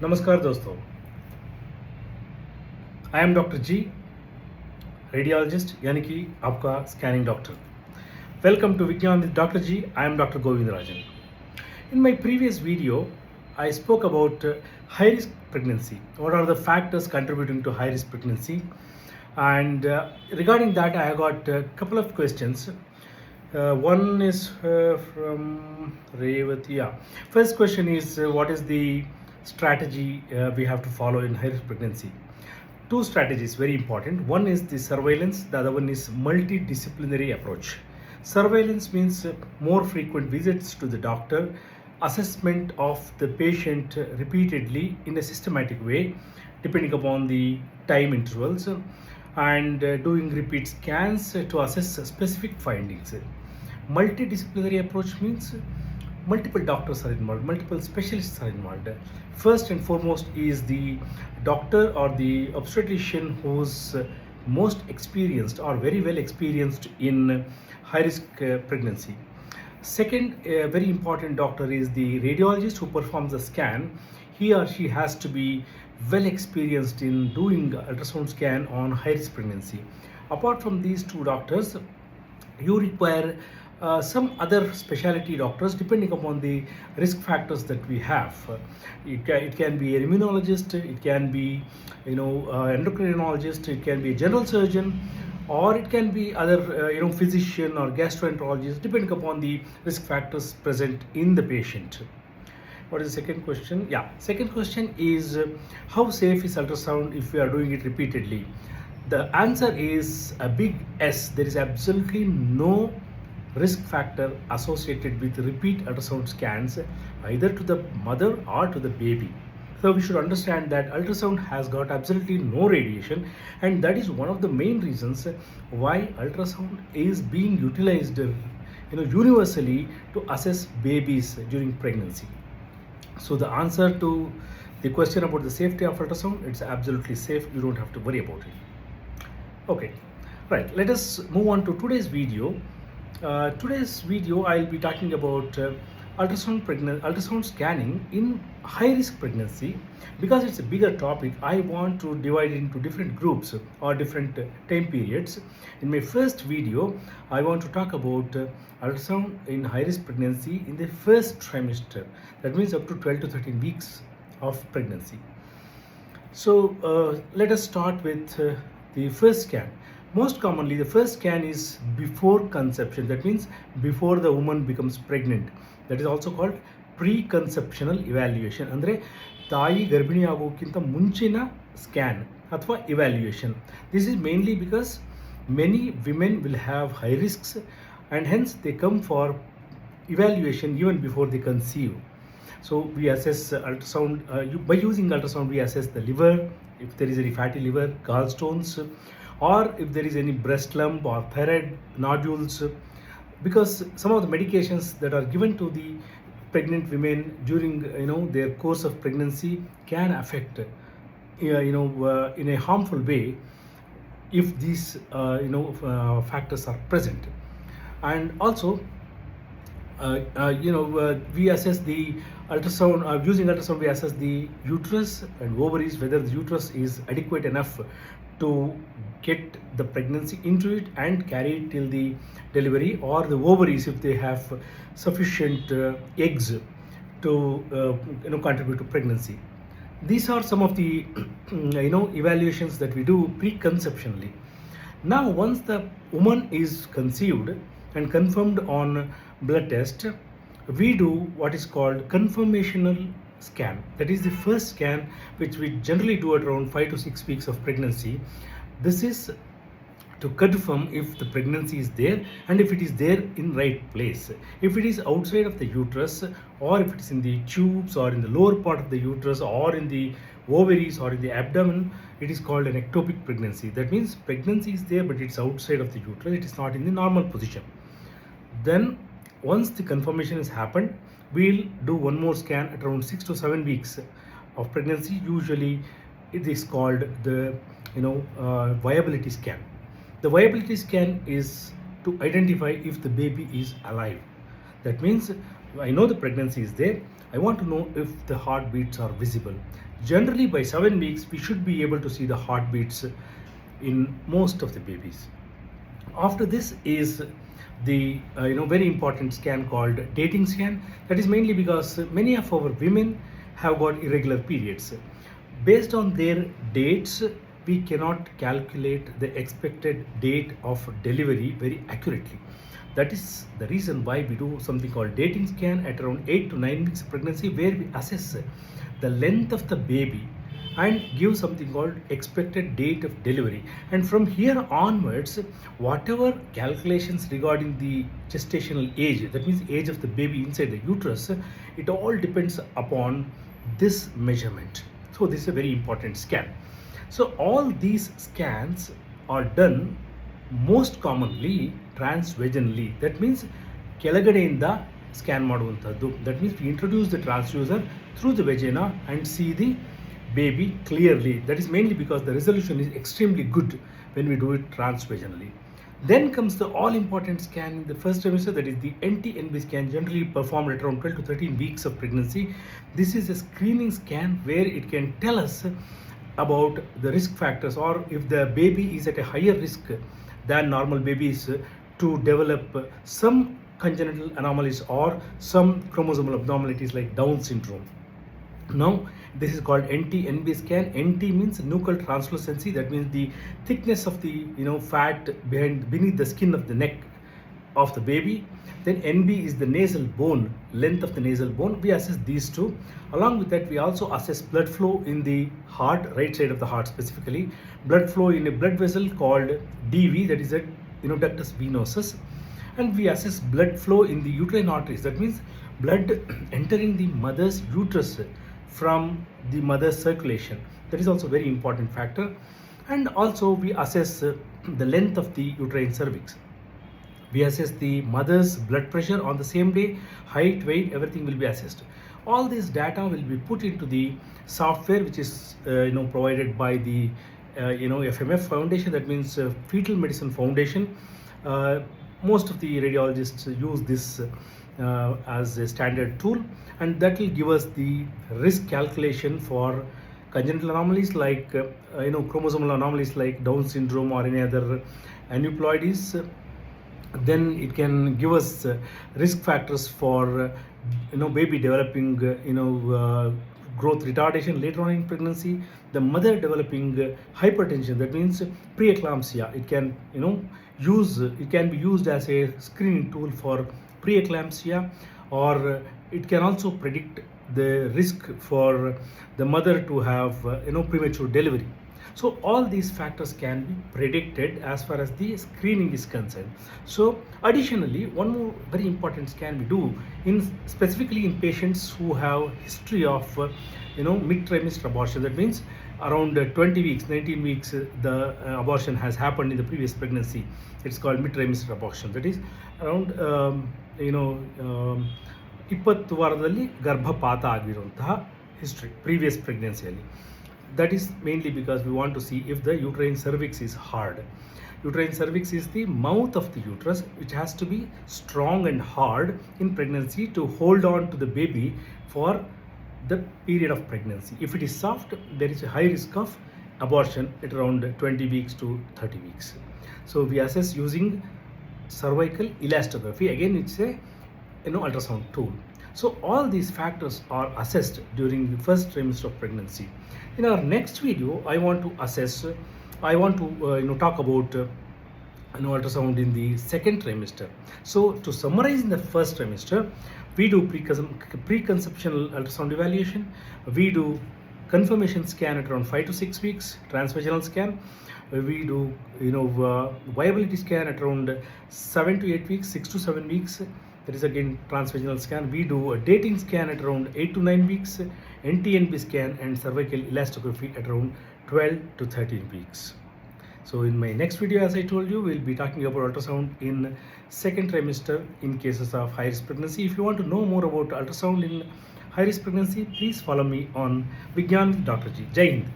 नमस्कार दोस्तों, I am doctor ji, radiologist यानी कि आपका scanning doctor. Welcome to Vigyan with Dr. G. I am Dr. Govindarajan. In my previous video, I spoke about high risk pregnancy. What are the factors contributing to high risk pregnancy? And regarding that, I got a couple of questions. One is from Revati. Yeah. First question is what is the strategy we have to follow in high risk pregnancy? Two strategies very important. One is the surveillance, the other one is multidisciplinary approach. Surveillance means more frequent visits to the doctor, assessment of the patient repeatedly in a systematic way depending upon the time intervals, and doing repeat scans to assess specific findings. Multidisciplinary approach means multiple doctors are involved, multiple specialists are involved. First and foremost is the doctor or the obstetrician who's most experienced or very well experienced in high risk pregnancy. Second, a very important doctor is the radiologist who performs the scan. He or she has to be well experienced in doing ultrasound scan on high risk pregnancy. Apart from these two doctors, you require some other specialty doctors depending upon the risk factors that we have. It can be a immunologist, it can be endocrinologist, it can be a general surgeon, or it can be other physician or gastroenterologist depending upon the risk factors present in the patient. What is the second question? Yeah, second question is how safe is ultrasound if we are doing it repeatedly? The answer is a big S. There is absolutely no risk factor associated with repeat ultrasound scans either to the mother or to the baby. So we should understand that ultrasound has got absolutely no radiation, and that is one of the main reasons why ultrasound is being utilized universally to assess babies during pregnancy. So the answer to the question about the safety of ultrasound, it's absolutely safe. You don't have to worry about it. Okay, right, let us move on to today's video. Today's video I'll be talking about ultrasound scanning in high risk pregnancy. Because it's a bigger topic, I want to divide it into different groups or different time periods. In my first video, I want to talk about ultrasound in high risk pregnancy in the first trimester. That means up to 12 to 13 weeks of pregnancy. So let us start with the first scan. Most commonly, the first scan is before conception. That means before the woman becomes pregnant. That is also called preconceptional evaluation. Andre ತಾಯಿ ಗರ್ಭಿಣಿ ಆಗೋಕ್ಕಿಂತ ಮುಂಚಿನ scan ಅಥವಾ evaluation. This is mainly because many women will have high risks and hence they come for evaluation even before they conceive. So we assess ultrasound, by using ultrasound we assess the liver, if there is any fatty liver, gallstones, or if there is any breast lump or thyroid nodules, because some of the medications that are given to the pregnant women during their course of pregnancy can affect in a harmful way if these factors are present. And also we assess the ultrasound, using ultrasound we assess the uterus and ovaries, whether the uterus is adequate enough to get the pregnancy into it and carry it till the delivery, or the ovaries if they have sufficient eggs to contribute to pregnancy. These are some of the evaluations that we do preconceptionally. Now once the woman is conceived and confirmed on blood test, we do what is called confirmational scan. That is the first scan which we generally do at around 5 to 6 weeks of pregnancy. This is to confirm if the pregnancy is there and if it is there in right place. If it is outside of the uterus, or if it is in the tubes or in the lower part of the uterus or in the ovaries or in the abdomen, it is called an ectopic pregnancy. That means pregnancy is there but it's outside of the uterus, it is not in the normal position. Then once the confirmation has happened, we'll do one more scan at around 6 to 7 weeks of pregnancy. Usually it is called the viability scan. The viability scan is to identify if the baby is alive. That means I know the pregnancy is there, I want to know if the heartbeats are visible. Generally, by 7 weeks, we should be able to see the heartbeats in most of the babies. After this is the very important scan called dating scan. That is mainly because many of our women have got irregular periods. Based on their dates, we cannot calculate the expected date of delivery very accurately. That is the reason why we do something called dating scan at around 8 to 9 weeks of pregnancy, where we assess the length of the baby and give something called expected date of delivery. And from here onwards, whatever calculations regarding the gestational age, that means age of the baby inside the uterus, it all depends upon this measurement. So this is a very important scan. So all these scans are done most commonly transvaginally. That means ಕೆಳಗಡೆಯಿಂದ scan ಮಾಡುವಂಥದ್ದು. That means we introduce the transducer through the vagina and see the baby clearly. That is mainly because the resolution is extremely good when we do it transvaginally. Then comes the all important scan in the first trimester, that is the NT-NB scan, generally performed at around 12 to 13 weeks of pregnancy. This is a screening scan where it can tell us about the risk factors, or if the baby is at a higher risk than normal babies to develop some congenital anomalies or some chromosomal abnormalities like Down syndrome. Now, this is called NT-NB scan. NT means nuchal translucency. That means the thickness of the fat beneath the skin of the neck of the baby. Then NB is the nasal bone, length of the nasal bone. We assess these two. Along with that, we also assess blood flow in the heart, right side of the heart specifically. Blood flow in a blood vessel called DV, that is a ductus venosus. And we assess blood flow in the uterine arteries. That means blood entering the mother's uterus from the mother's circulation. That is also a very important factor. And also we assess the length of the uterine cervix. We assess the mother's blood pressure on the same day, height, weight, everything will be assessed. All this data will be put into the software which is provided by the FMF Foundation, that means Fetal Medicine Foundation. Most of the radiologists use this as a standard tool, and that will give us the risk calculation for congenital anomalies like chromosomal anomalies like Down syndrome or any other aneuploidies. Then it can give us risk factors for baby developing growth retardation later on in pregnancy, the mother developing hypertension, that means preeclampsia. It can be used as a screening tool for preeclampsia, or it can also predict the risk for the mother to have premature delivery. So all these factors can be predicted as far as the screening is concerned. So additionally, one more very important scan we do specifically in patients who have history of mid-trimester abortion. That means around 20 weeks, 19 weeks, the abortion has happened in the previous pregnancy. It's called mid-trimester abortion. That is around 20 ವಾರದಲ್ಲಿ ಗರ್ಭಪಾತ ಆಗಿರುವಂತಹ history previous ಪ್ರೆಗ್ನೆನ್ಸಿಯಲ್ಲಿ. That is mainly because we want to see if the uterine cervix is hard. Uterine cervix is the mouth of the uterus, which has to be strong and hard in pregnancy to hold on to the baby for the period of pregnancy. If it is soft, there is a high risk of abortion at around 20 weeks to 30 weeks. So we assess using cervical elastography. Again, it's a ultrasound tool. So all these factors are assessed during the first trimester of pregnancy. In our next video, I want to talk about ultrasound in the second trimester. So to summarize, in the first trimester, we do preconceptional ultrasound evaluation. We do confirmation scan at around 5 to 6 weeks, transvaginal scan. We do viability scan at around 7 to 8 weeks, 6 to 7 weeks. That is again transvaginal scan. We do a dating scan at around 8 to 9 weeks, NT-NB scan, and cervical elastography at around 12 to 13 weeks. So in my next video, as I told you, we'll be talking about ultrasound in second trimester in cases of high-risk pregnancy. If you want to know more about ultrasound in high-risk pregnancy, please follow me on Vigyan with Dr. G. Jai Hind.